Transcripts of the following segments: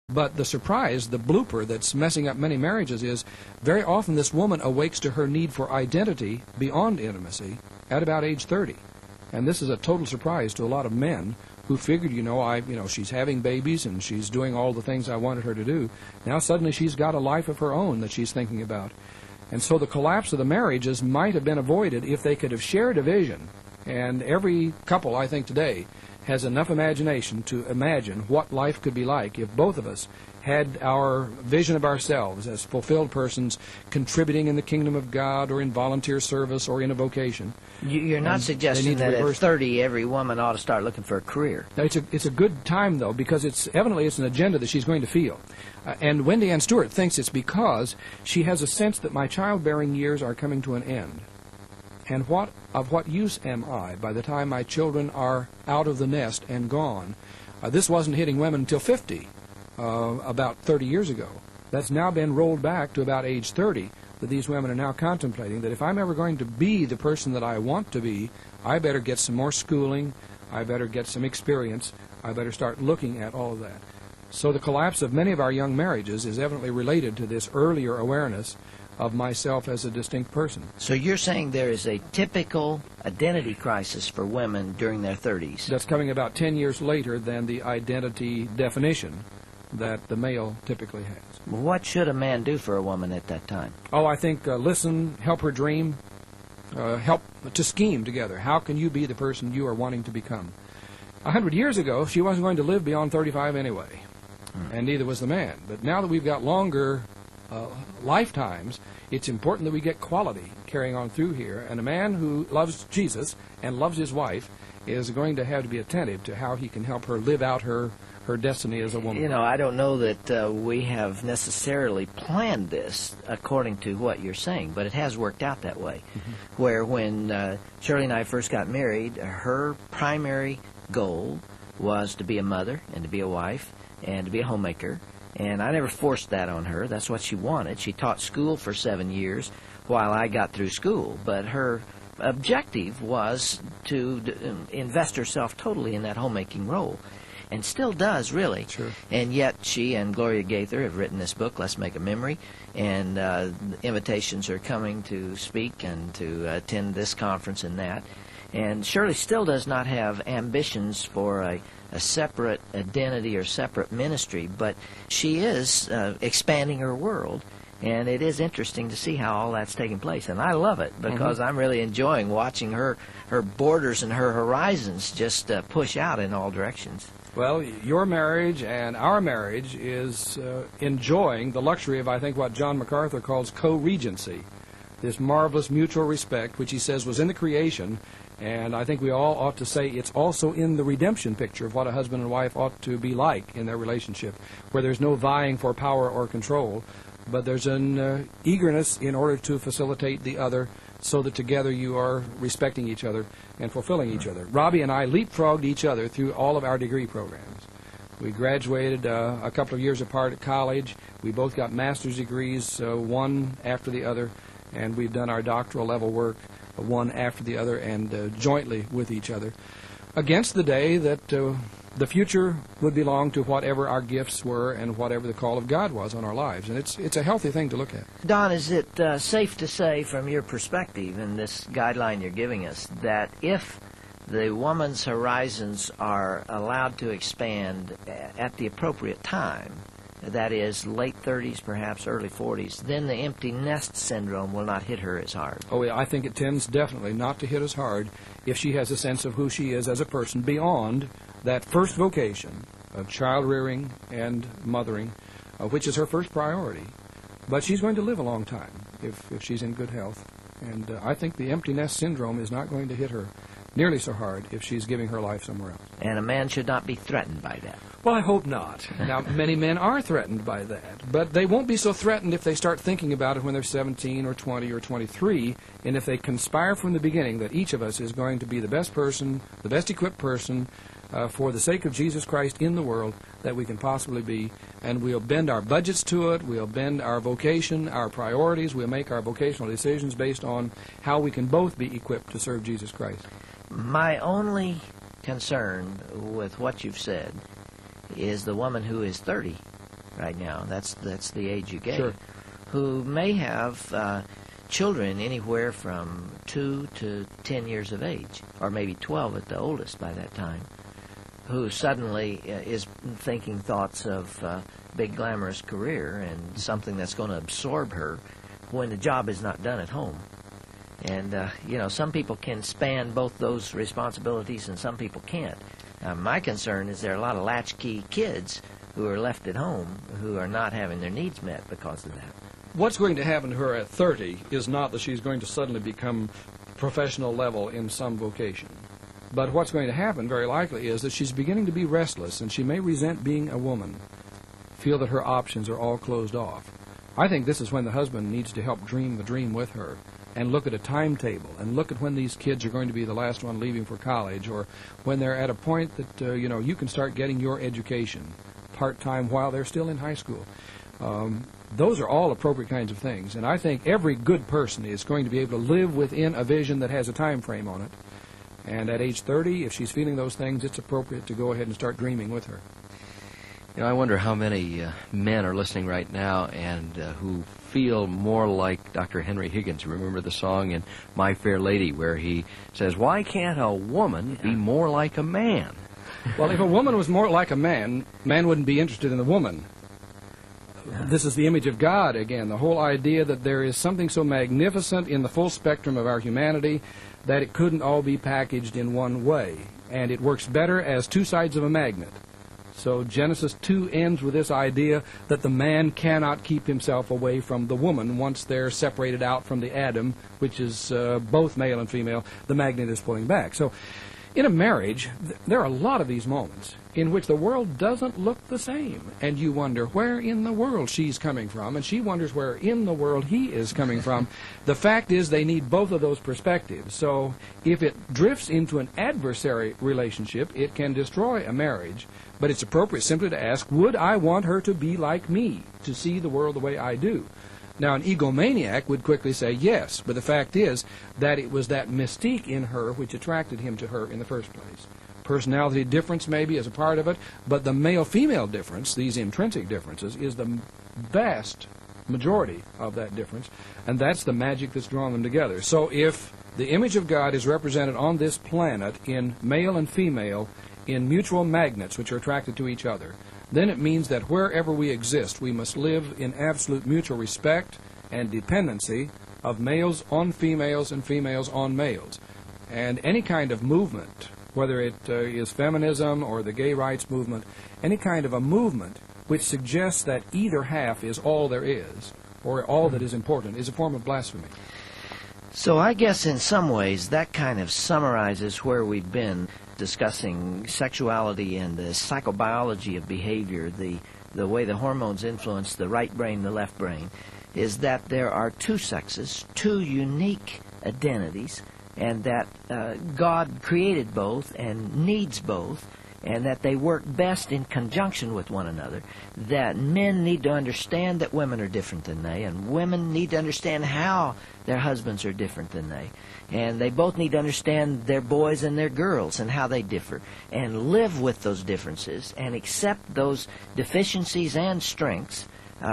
But the surprise, the blooper that's messing up many marriages is very often this woman awakes to her need for identity beyond intimacy at about age 30. And this is a total surprise to a lot of men who figured, she's having babies and she's doing all the things I wanted her to do. Now suddenly she's got a life of her own that she's thinking about. And so the collapse of the marriages might have been avoided if they could have shared a vision. And every couple, I think, today has enough imagination to imagine what life could be like if both of us had our vision of ourselves as fulfilled persons contributing in the kingdom of God or in volunteer service or in a vocation. You're not suggesting that at 30 every woman ought to start looking for a career. Now, it's a good time, though, because it's an agenda that she's going to feel. And Wendy Ann Stewart thinks it's because she has a sense that my childbearing years are coming to an end. And of what use am I by the time my children are out of the nest and gone? This wasn't hitting women until 50, about 30 years ago. That's now been rolled back to about age 30, that these women are now contemplating that if I'm ever going to be the person that I want to be, I better get some more schooling, I better get some experience, I better start looking at all of that. So the collapse of many of our young marriages is evidently related to this earlier awareness of myself as a distinct person. So you're saying there is a typical identity crisis for women during their 30s. That's coming about 10 years later than the identity definition that the male typically has. What should a man do for a woman at that time? Oh, I think listen, help her dream, help to scheme together. How can you be the person you are wanting to become? 100 years ago, she wasn't going to live beyond 35 anyway, and neither was the man. But now that we've got longer lifetimes, it's important that we get quality carrying on through here. And a man who loves Jesus and loves his wife is going to have to be attentive to how he can help her live out her destiny as a woman. I don't know that we have necessarily planned this according to what you're saying, but it has worked out that way. Mm-hmm. Where when Shirley and I first got married, her primary goal was to be a mother and to be a wife and to be a homemaker. And I never forced that on her. That's what she wanted. She taught school for 7 years while I got through school. But her objective was to invest herself totally in that homemaking role. And still does, really. Sure. And yet she and Gloria Gaither have written this book, Let's Make a Memory. And invitations are coming to speak and to attend this conference and that. And Shirley still does not have ambitions for a separate identity or separate ministry, but she is expanding her world, and it is interesting to see how all that's taking place. And I love it because I'm really enjoying watching her borders and her horizons just push out in all directions. Well, your marriage and our marriage is enjoying the luxury of, I think, what John MacArthur calls co-regency, this marvelous mutual respect, which he says was in the creation. And I think we all ought to say it's also in the redemption picture of what a husband and wife ought to be like in their relationship, where there's no vying for power or control, but there's an eagerness in order to facilitate the other so that together you are respecting each other and fulfilling each other. Robbie and I leapfrogged each other through all of our degree programs. We graduated a couple of years apart at college. We both got master's degrees, one after the other, and we've done our doctoral level work one after the other and jointly with each other, against the day that the future would belong to whatever our gifts were and whatever the call of God was on our lives. And it's a healthy thing to look at. Don, is it safe to say from your perspective in this guideline you're giving us that if the woman's horizons are allowed to expand at the appropriate time, that is, late 30s, perhaps early 40s, then the empty nest syndrome will not hit her as hard? Oh, yeah, I think it tends definitely not to hit as hard if she has a sense of who she is as a person beyond that first vocation of child-rearing and mothering, which is her first priority. But she's going to live a long time if she's in good health. And I think the empty nest syndrome is not going to hit her nearly so hard if she's giving her life somewhere else. And a man should not be threatened by that. Well, I hope not. Now, many men are threatened by that, but they won't be so threatened if they start thinking about it when they're 17 or 20 or 23, and if they conspire from the beginning that each of us is going to be the best person, the best equipped person, for the sake of Jesus Christ in the world that we can possibly be, and we'll bend our budgets to it, we'll bend our vocation, our priorities, we'll make our vocational decisions based on how we can both be equipped to serve Jesus Christ. My only concern with what you've said is the woman who is 30 right now. That's the age you gave. Sure. Who may have children anywhere from 2 to 10 years of age, or maybe 12 at the oldest by that time, who suddenly is thinking thoughts of big glamorous career and something that's going to absorb her when the job is not done at home. And, some people can span both those responsibilities and some people can't. My concern is there are a lot of latchkey kids who are left at home who are not having their needs met because of that. What's going to happen to her at 30 is not that she's going to suddenly become professional level in some vocation. But what's going to happen, very likely, is that she's beginning to be restless, and she may resent being a woman, feel that her options are all closed off. I think this is when the husband needs to help dream the dream with her, and look at a timetable, and look at when these kids are going to be the last one leaving for college, or when they're at a point that, you can start getting your education part-time while they're still in high school. Those are all appropriate kinds of things, and I think every good person is going to be able to live within a vision that has a time frame on it. And at age 30, if she's feeling those things, it's appropriate to go ahead and start dreaming with her. I wonder how many men are listening right now and who feel more like Dr. Henry Higgins. Remember the song in My Fair Lady where he says, "Why can't a woman be more like a man?" Well, if a woman was more like a man wouldn't be interested in the woman. This is the image of God again, the whole idea that there is something so magnificent in the full spectrum of our humanity that it couldn't all be packaged in one way. And it works better as two sides of a magnet. So Genesis 2 ends with this idea that the man cannot keep himself away from the woman once they're separated out from the Adam, which is both male and female. The magnet is pulling back. So in a marriage, there are a lot of these moments in which the world doesn't look the same, and you wonder where in the world she's coming from, and she wonders where in the world he is coming from. The fact is they need both of those perspectives. So if it drifts into an adversary relationship, it can destroy a marriage, but it's appropriate simply to ask, would I want her to be like me, to see the world the way I do? Now, an egomaniac would quickly say yes, but the fact is that it was that mystique in her which attracted him to her in the first place. Personality difference maybe is a part of it, but the male-female difference, these intrinsic differences, is the vast majority of that difference, and that's the magic that's drawn them together. So if the image of God is represented on this planet in male and female, in mutual magnets which are attracted to each other, then it means that wherever we exist, we must live in absolute mutual respect and dependency of males on females and females on males. And any kind of movement, whether it is feminism or the gay rights movement, any kind of a movement which suggests that either half is all there is, or all that is important, is a form of blasphemy. So I guess in some ways that kind of summarizes where we've been discussing sexuality and the psychobiology of behavior, the way the hormones influence the right brain, the left brain, is that there are two sexes, two unique identities, and that God created both and needs both, and that they work best in conjunction with one another, that men need to understand that women are different than they, and women need to understand how their husbands are different than they. And they both need to understand their boys and their girls and how they differ, and live with those differences and accept those deficiencies and strengths,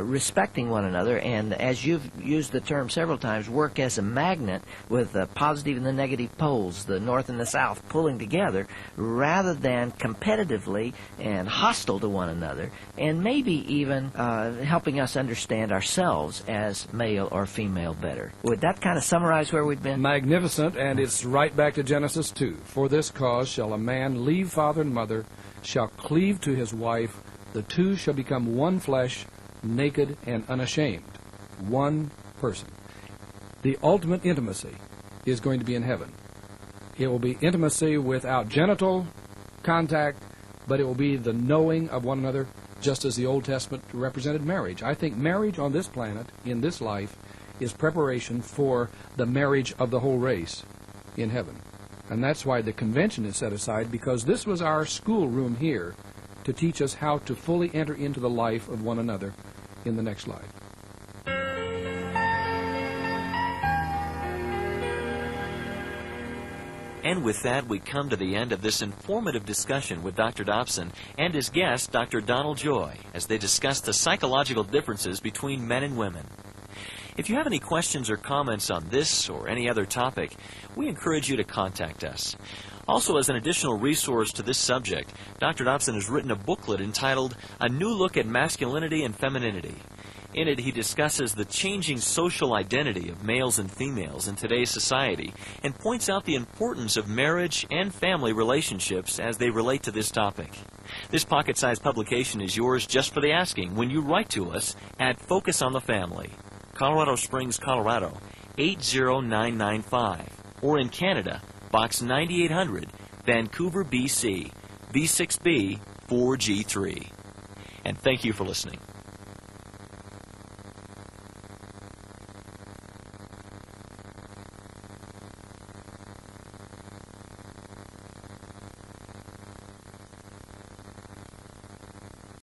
respecting one another, and as you've used the term several times, work as a magnet with the positive and the negative poles, the north and the south, pulling together rather than competitively and hostile to one another, and maybe even helping us understand ourselves as male or female better. Would that kind of summarize where we've been? Magnificent, and it's right back to Genesis 2. For this cause shall a man leave father and mother, shall cleave to his wife, the two shall become one flesh, naked and unashamed. One person. The ultimate intimacy is going to be in heaven. It will be intimacy without genital contact, but it will be the knowing of one another, just as the Old Testament represented marriage. I think marriage on this planet, in this life, is preparation for the marriage of the whole race in heaven. And that's why the convention is set aside, because this was our schoolroom here to teach us how to fully enter into the life of one another in the next life. And with that, we come to the end of this informative discussion with Dr. Dobson and his guest, Dr. Donald Joy, as they discuss the psychological differences between men and women. If you have any questions or comments on this or any other topic, we encourage you to contact us. Also, as an additional resource to this subject, Dr. Dobson has written a booklet entitled A New Look at Masculinity and Femininity. In it, he discusses the changing social identity of males and females in today's society and points out the importance of marriage and family relationships as they relate to this topic. This pocket-sized publication is yours just for the asking when you write to us at Focus on the Family, Colorado Springs, Colorado, 80995, or in Canada, Box 9800, Vancouver, BC, V6B 4G3. And thank you for listening.